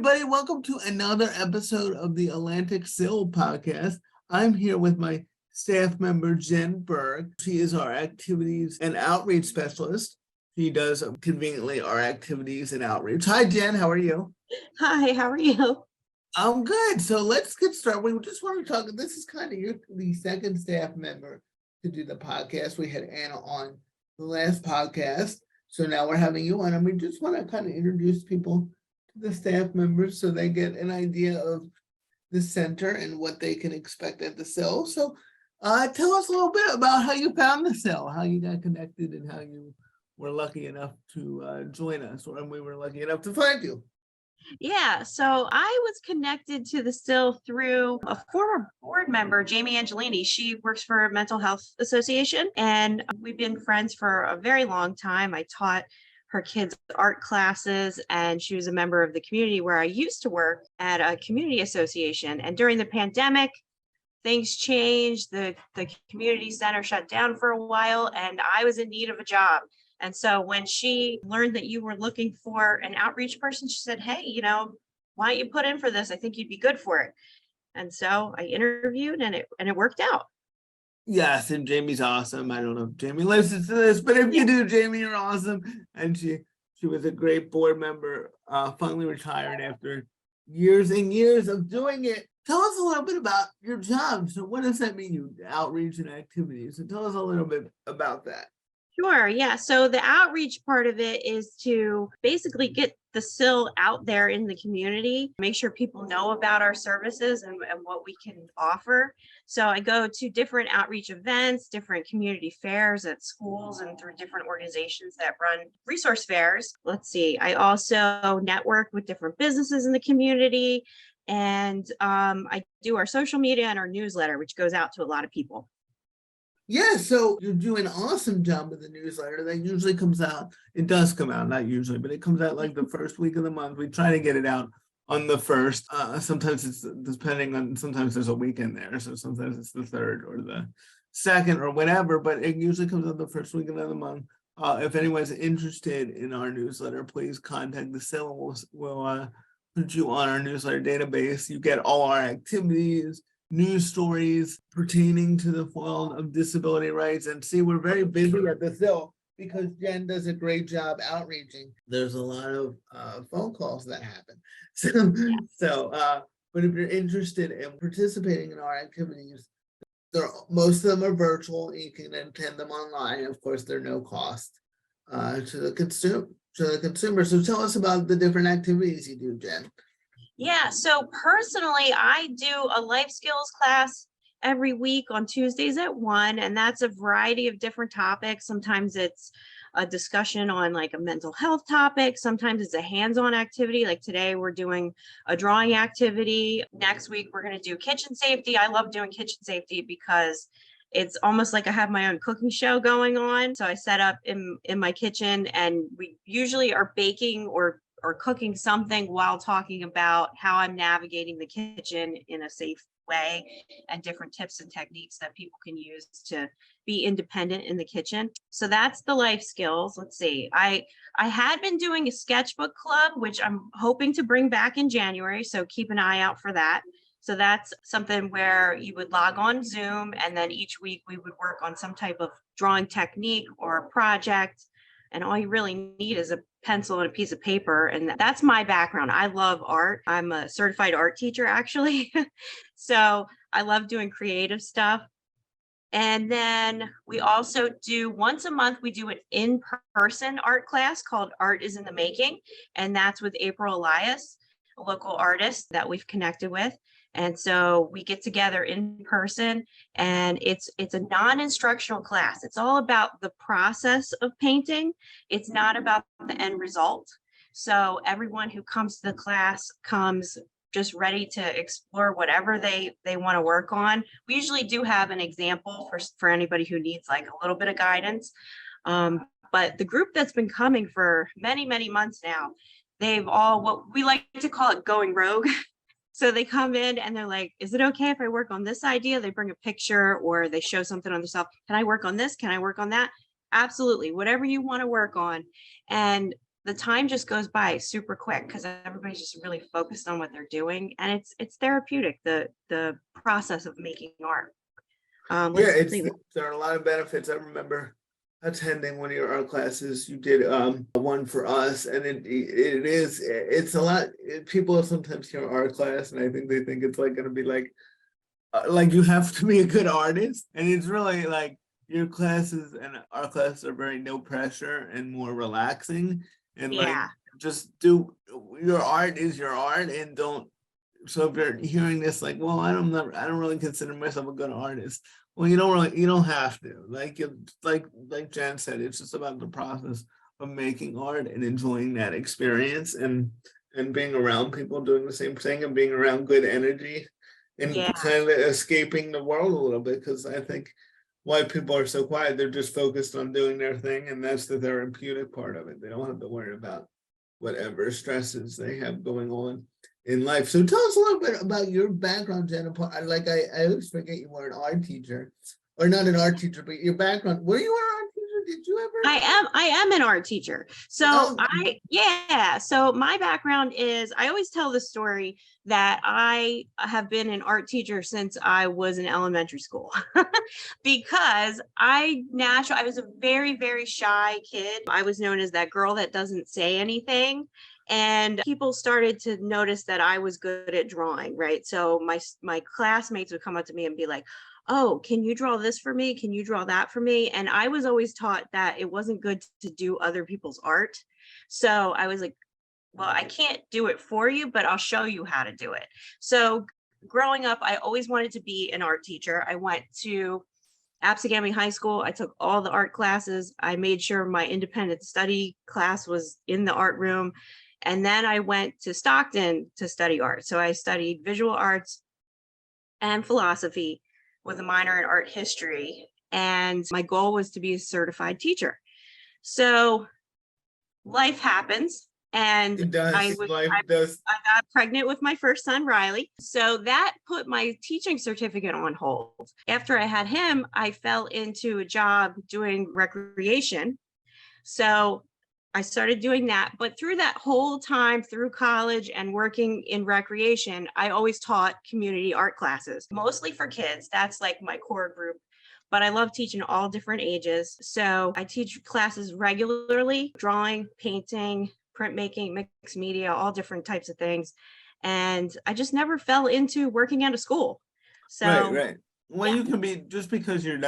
everybody. Welcome to another episode of the Atlantic CIL podcast. I'm here with my staff member, Jen Burke. She is our activities and outreach specialist. She does conveniently our activities and outreach. Hi, Jen. How are you? Hi, how are you? I'm good. So let's get started. We just want to talk. This is kind of the second staff member to do the podcast. We had Anna on the last podcast. So now we're having you on, and we just want to kind of introduce people to the staff members so they get an idea of the center and what they can expect at the CIL. So tell us a little bit about how you found the CIL, how you got connected, and how you were lucky enough to join us, or we were lucky enough to find you. Yeah, so I was connected to the CIL through a former board member, Jamie Angelini. She works for Mental Health Association, and we've been friends for a very long time. I taught her kids art classes, and she was a member of the community where I used to work at a community association. And during the pandemic, things changed. The community center shut down for a while, and I was in need of a job. And so when she learned that you were looking for an outreach person, she said, hey, why don't you put in for this? I think you'd be good for it. And so I interviewed, and it worked out. Yes, and Jamie's awesome. I don't know if Jamie listens to this, but if you do, Jamie, you're awesome. And she was a great board member, finally retired after years and years of doing it. Tell us a little bit about your job. So what does that mean, you outreach and activities? So tell us a little bit about that. Sure. Yeah. So the outreach part of it is to basically get the CIL out there in the community, make sure people know about our services and what we can offer. So I go to different outreach events, different community fairs at schools and through different organizations that run resource fairs. Let's see. I also network with different businesses in the community. And I do our social media and our newsletter, which goes out to a lot of people. Yeah, so you're doing an awesome job with the newsletter. That usually comes out. It does come out, not usually, but it comes out like the first week of the month. We try to get it out on the first. Sometimes it's depending on, sometimes there's a weekend there. So sometimes it's the third or the second or whatever, but it usually comes out the first weekend of the month. If anyone's interested in our newsletter, please contact the CIL. We'll put you on our newsletter database. You get all our activities, news stories pertaining to the field of disability rights. And see, we're very busy at the CIL because Jen does a great job outreaching. There's a lot of phone calls that happen. But if you're interested in participating in our activities, most of them are virtual. You can attend them online. Of course, they're no cost to the consumer. So tell us about the different activities you do, Jen. Yeah, so personally, I do a life skills class every week on Tuesdays at 1, and that's a variety of different topics. Sometimes it's a discussion on like a mental health topic. Sometimes it's a hands-on activity. Like today, we're doing a drawing activity. Next week, we're going to do kitchen safety. I love doing kitchen safety because it's almost like I have my own cooking show going on. So I set up in my kitchen, and we usually are baking or cooking something while talking about how I'm navigating the kitchen in a safe way and different tips and techniques that people can use to be independent in the kitchen. So that's the life skills. Let's see. I had been doing a sketchbook club, which I'm hoping to bring back in January. So keep an eye out for that. So that's something where you would log on Zoom, and then each week we would work on some type of drawing technique or a project. And all you really need is a pencil and a piece of paper. And that's my background. I love art. I'm a certified art teacher, actually. So I love doing creative stuff. And then we also do once a month, we do an in-person art class called Art is in the Making. And that's with April Elias, a local artist that we've connected with. And so we get together in person, and it's a non-instructional class. It's all about the process of painting. It's not about the end result. So everyone who comes to the class comes just ready to explore whatever they want to work on. We usually do have an example for anybody who needs like a little bit of guidance. But the group that's been coming for many, many months now, they've all, what we like to call it, going rogue. So they come in and they're like, is it okay if I work on this idea? They bring a picture or they show something on themselves. Can I work on this? Can I work on that? Absolutely. Whatever you want to work on. And the time just goes by super quick because everybody's just really focused on what they're doing, and it's therapeutic, the process of making art. Yeah, Listening. there are a lot of benefits. I remember attending one of your art classes. You did one for us, and it's a lot. People sometimes hear art class, and I think they think it's like going to be like you have to be a good artist, and it's really like your classes and our classes are very no pressure and more relaxing, and like Yeah, just do your art is your art, and don't. So if you're hearing this, like, well, I don't really consider myself a good artist. Well, you don't have to. Like Jen said, it's just about the process of making art and enjoying that experience, and being around people doing the same thing, and being around good energy, and yeah, kind of escaping the world a little bit. Because I think why people are so quiet, they're just focused on doing their thing, and that's the therapeutic part of it. They don't have to worry about whatever stresses they have going on in life. So tell us a little bit about your background, Jennifer. I always forget you were an art teacher, or not an art teacher, but your background. Were you an art teacher? Did you ever? I am an art teacher. So Oh, so my background is, I always tell the story that I have been an art teacher since I was in elementary school because I was a very, very shy kid. I was known as that girl that doesn't say anything. And people started to notice that I was good at drawing, right? So my classmates would come up to me and be like, oh, can you draw this for me? Can you draw that for me? And I was always taught that it wasn't good to do other people's art. So I was like, well, I can't do it for you, but I'll show you how to do it. So growing up, I always wanted to be an art teacher. I went to Apsagamie High School. I took all the art classes. I made sure my independent study class was in the art room. And then I went to Stockton to study art. So I studied visual arts and philosophy with a minor in art history. And my goal was to be a certified teacher. So life happens. And it does. Life does. I got pregnant with my first son, Riley. So that put my teaching certificate on hold. After I had him, I fell into a job doing recreation. So I started doing that. But through that whole time, through college and working in recreation, I always taught community art classes, mostly for kids. That's like my core group. But I love teaching all different ages. So I teach classes regularly: drawing, painting, printmaking, mixed media, all different types of things. And I just never fell into working at a school. Right, So right. Well, yeah, you can be, just because you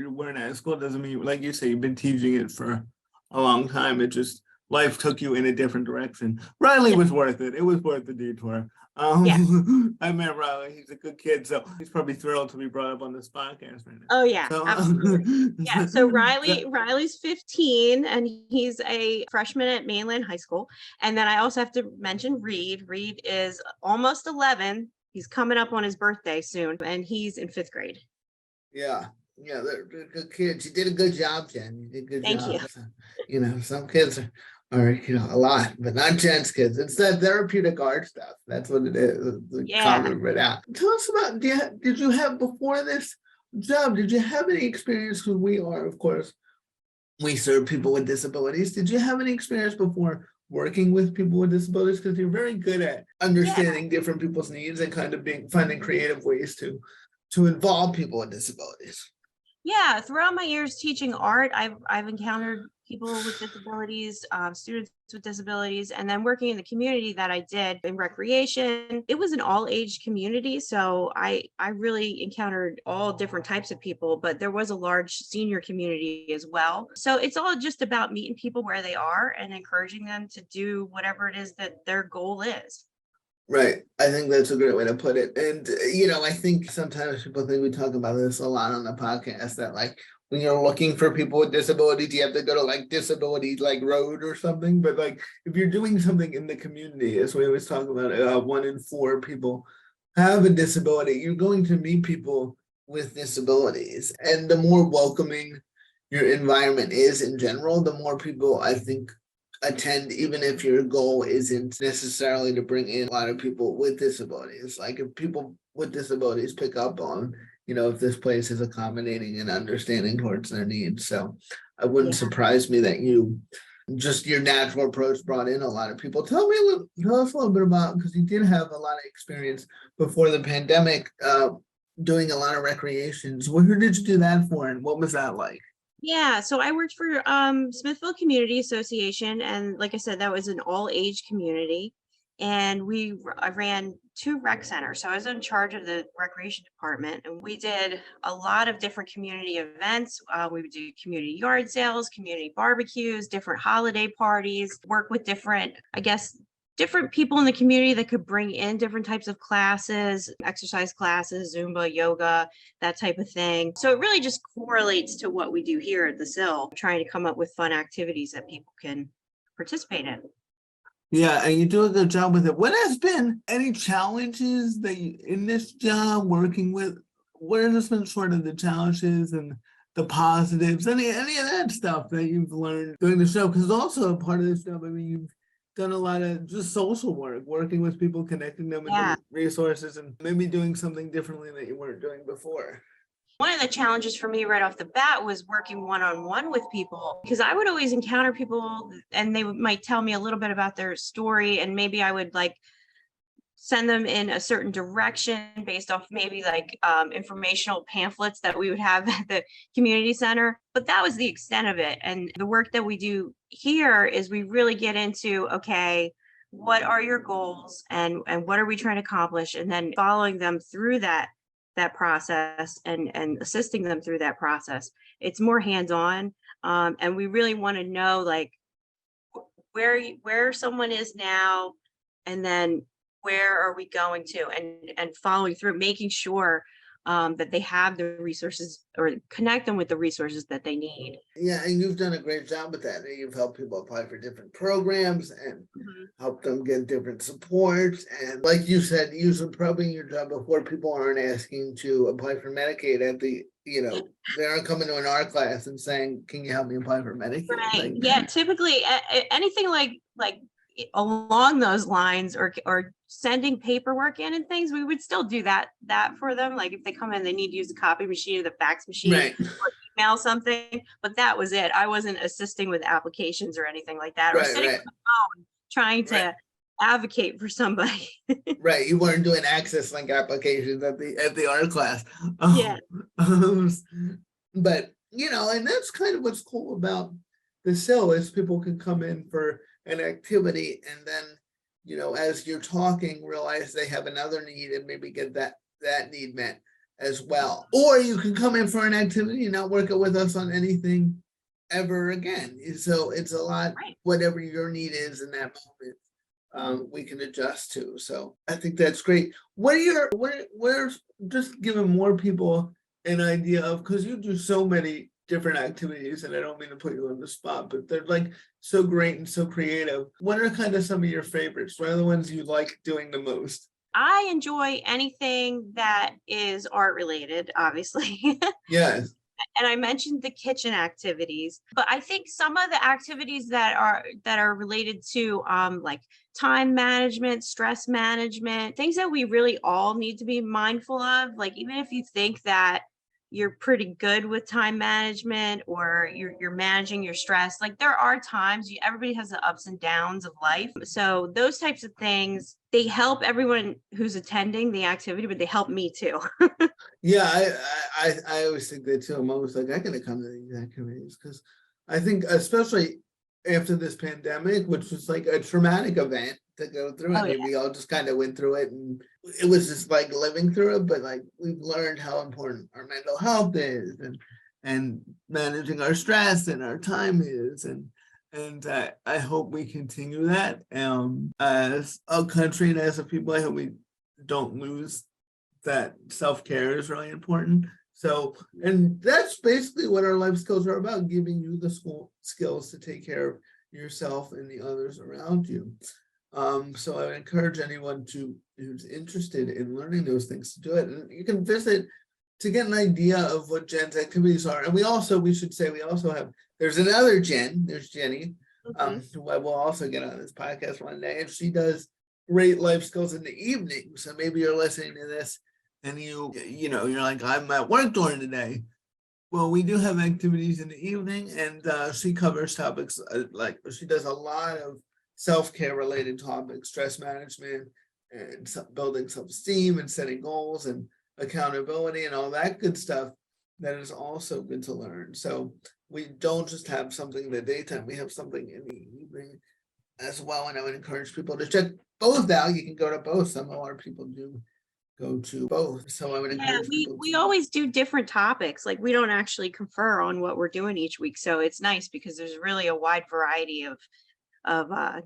weren't at school doesn't mean, like you say, you've been teaching it for a long time. It just, life took you in a different direction. Riley yeah, was worth it. It was worth the detour. yeah. I met Riley. He's a good kid, so he's probably thrilled to be brought up on this podcast right now. Oh yeah, So, absolutely. Yeah. So so- Riley's 15 and he's a freshman at Mainland High School. And then I also have to mention Reed. Reed is almost 11. He's coming up on his birthday soon, and he's in 5th grade. yeah, they're good kids. You did a good job, Jen. You did a good Thank job. you. Some kids are a lot, but not Jen's kids. It's that therapeutic art stuff. That's what it is. The Yeah. common right out. Tell us about, did you have, before this job, did you have any experience? Because of course, we serve people with disabilities. Did you have any experience before working with people with disabilities? Because you're very good at understanding different people's needs and kind of finding creative ways to involve people with disabilities. Yeah, throughout my years teaching art, I've encountered people with disabilities, students with disabilities, and then working in the community that I did in recreation. It was an all-age community, so I really encountered all different types of people, but there was a large senior community as well. So it's all just about meeting people where they are and encouraging them to do whatever it is that their goal is. Right. I think that's a great way to put it. And, I think sometimes people think we talk about this a lot on the podcast, that like when you're looking for people with disabilities, you have to go to like disability like road or something. But like if you're doing something in the community, as we always talk about, 1 in 4 people have a disability, you're going to meet people with disabilities. And the more welcoming your environment is in general, the more people, I think, attend, even if your goal isn't necessarily to bring in a lot of people with disabilities. Like if people with disabilities pick up on, if this place is accommodating and understanding towards their needs. So it wouldn't Yeah. surprise me that you just your natural approach brought in a lot of people. Tell us a little bit about, because you did have a lot of experience before the pandemic, doing a lot of recreations. Who did you do that for, and what was that like? Yeah, so I worked for Smithville Community Association, and like I said, that was an all-age community. And I ran 2 rec centers, so I was in charge of the recreation department, and we did a lot of different community events. We would do community yard sales, community barbecues, different holiday parties, work with different, I guess, different people in the community that could bring in different types of classes, exercise classes, Zumba, yoga, that type of thing. So it really just correlates to what we do here at the CIL, trying to come up with fun activities that people can participate in. Yeah, and you do a good job with it. What has been any challenges that you, in this job working with, what has been sort of the challenges and the positives, any of that stuff that you've learned during the show? Because also a part of this job, I mean, you've done a lot of just social work, working with people, connecting them with the resources, and maybe doing something differently that you weren't doing before. One of the challenges for me right off the bat was working one-on-one with people, because I would always encounter people and they might tell me a little bit about their story, and maybe I would like send them in a certain direction based off maybe like informational pamphlets that we would have at the community center. But that was the extent of it. And the work that we do here is we really get into, okay, what are your goals and what are we trying to accomplish? And then following them through that process and assisting them through that process. It's more hands-on. And we really want to know like where someone is now, and then where are we going to, and following through, making sure that they have the resources, or connect them with the resources that they need. Yeah, and you've done a great job with that. You've helped people apply for different programs and helped them get different supports. And like you said, usually probably in your job before, people aren't asking to apply for Medicaid at the, they aren't coming to an art class and saying, can you help me apply for Medicaid? Right. Like, Yeah, typically anything like along those lines, or sending paperwork in and things, we would still do that for them. Like if they come in, they need to use the copy machine or the fax machine, right, or email something, but that was it. I wasn't assisting with applications or anything like that, or sitting on the phone trying to advocate for somebody. Right, you weren't doing access link applications at the art class. Yeah. But and that's kind of what's cool about the CIL, is people can come in for an activity and then as you're talking, realize they have another need and maybe get that need met as well. Or you can come in for an activity and not work it with us on anything ever again. So it's a lot, whatever your need is in that moment, we can adjust to. So I think that's great. Where's just giving more people an idea of, because you do so many different activities, and I don't mean to put you on the spot, but they're like so great and so creative. What are kind of some of your favorites? What are the ones you like doing the most? I enjoy anything that is art related, obviously. Yes. And I mentioned the kitchen activities, but I think some of the activities that are related to like time management, stress management, things that we really all need to be mindful of. Like even if you think that you're pretty good with time management, or you're managing your stress, like there are times everybody has the ups and downs of life. So those types of things, they help everyone who's attending the activity, but they help me too. Yeah, I always think that too. I'm always like, I gotta come to these activities, because I think especially after this pandemic, which was like a traumatic event to go through, and we all just kind of went through it, and it was just like living through it. But like we've learned how important our mental health is, and managing our stress and our time is, and I hope we continue that as a country and as a people. I hope we don't lose that self-care is really important. So, and that's basically what our life skills are about, giving you the skills to take care of yourself and the others around you. So I would encourage anyone who's interested in learning those things to do it. And you can visit to get an idea of what Jen's activities are. And we also have, there's another Jen, there's Jenny, who I will also get on this podcast one day, and she does great life skills in the evening. So maybe you're listening to this and you're like, I'm at work during the day. Well, we do have activities in the evening, and she covers topics like she does a lot of self-care related topics, stress management, and building self-esteem, and setting goals, and accountability, and all that good stuff. That is also good to learn. So we don't just have something in the daytime; we have something in the evening as well. And I would encourage people to check both out. You can go to both. Some of our people do go to both. So I would Yeah, encourage we people we to. always do different topics. Like we don't actually confer on what we're doing each week. So it's nice because there's really a wide variety of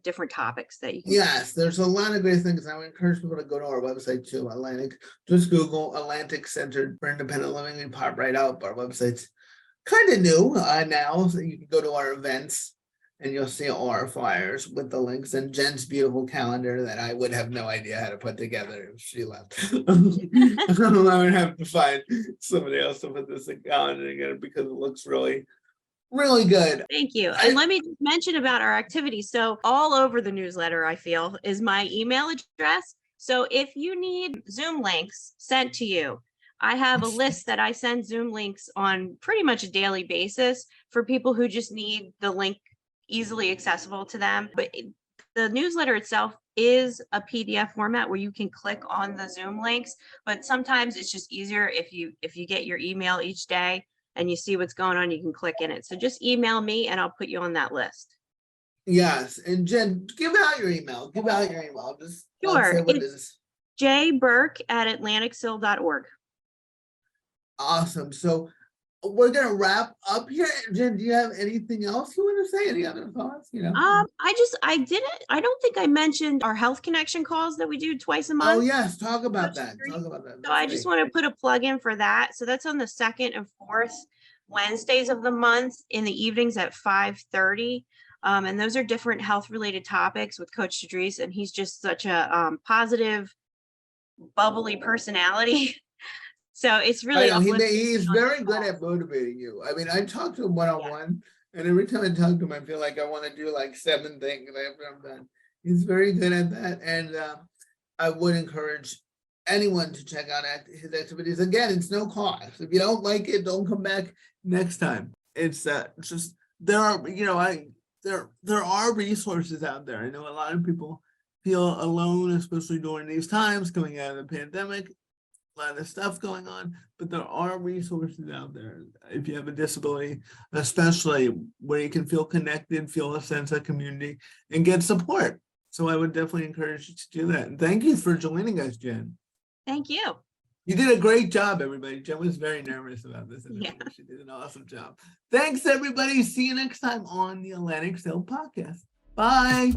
different topics that you can. Yes, there's a lot of great things. I would encourage people to go to our website too, Atlantic. Just Google Atlantic Center for Independent Living and pop right up. Our website's kind of new now, so you can go to our events and you'll see all our flyers with the links and Jen's beautiful calendar that I would have no idea how to put together if she left. I would have to find somebody else to put this calendar together because it looks really, really good. Thank you. And let me just mention about our activities. So all over the newsletter, I feel, is my email address. So if you need Zoom links sent to you, I have a list that I send Zoom links on pretty much a daily basis for people who just need the link easily accessible to them. But the newsletter itself is a PDF format where you can click on the Zoom links, but sometimes it's just easier if you get your email each day and you see what's going on, you can click in it. So just email me and I'll put you on that list. Yes, and Jen, give out your email. Give out your email. Just Sure. say what it It's is. jburke@atlanticcil.org. Awesome. So we're gonna wrap up here. Jen, do you have anything else you want to say? Any other thoughts? I don't think I mentioned our Health Connection calls that we do twice a Oh month. yes, talk about that. Talk about that. So I just want to put a plug in for that. So that's on the second and fourth Wednesdays of the month in the evenings at 5:30. And those are different health related topics with Coach Tadris. And he's just such a positive, bubbly personality. So it's really he's very good at motivating you. I mean, I talk to him one-on-one, and every time I talk to him, I feel like I want to do like 7 things after I'm done. He's very good at that, and I would encourage anyone to check out his activities. Again, it's no cost. If you don't like it, don't come back next time. It's just there are there are resources out there. I know a lot of people feel alone, especially during these times coming out of the pandemic. A lot of stuff going on, but there are resources out there if you have a disability, especially where you can feel connected, feel a sense of community, and get support. So I would definitely encourage you to do that. And thank you for joining us, Jen. Thank you. You did a great job, everybody. Jen was very nervous about this. Yeah. She did an awesome job. Thanks, everybody. See you next time on the Atlantic CIL podcast. Bye.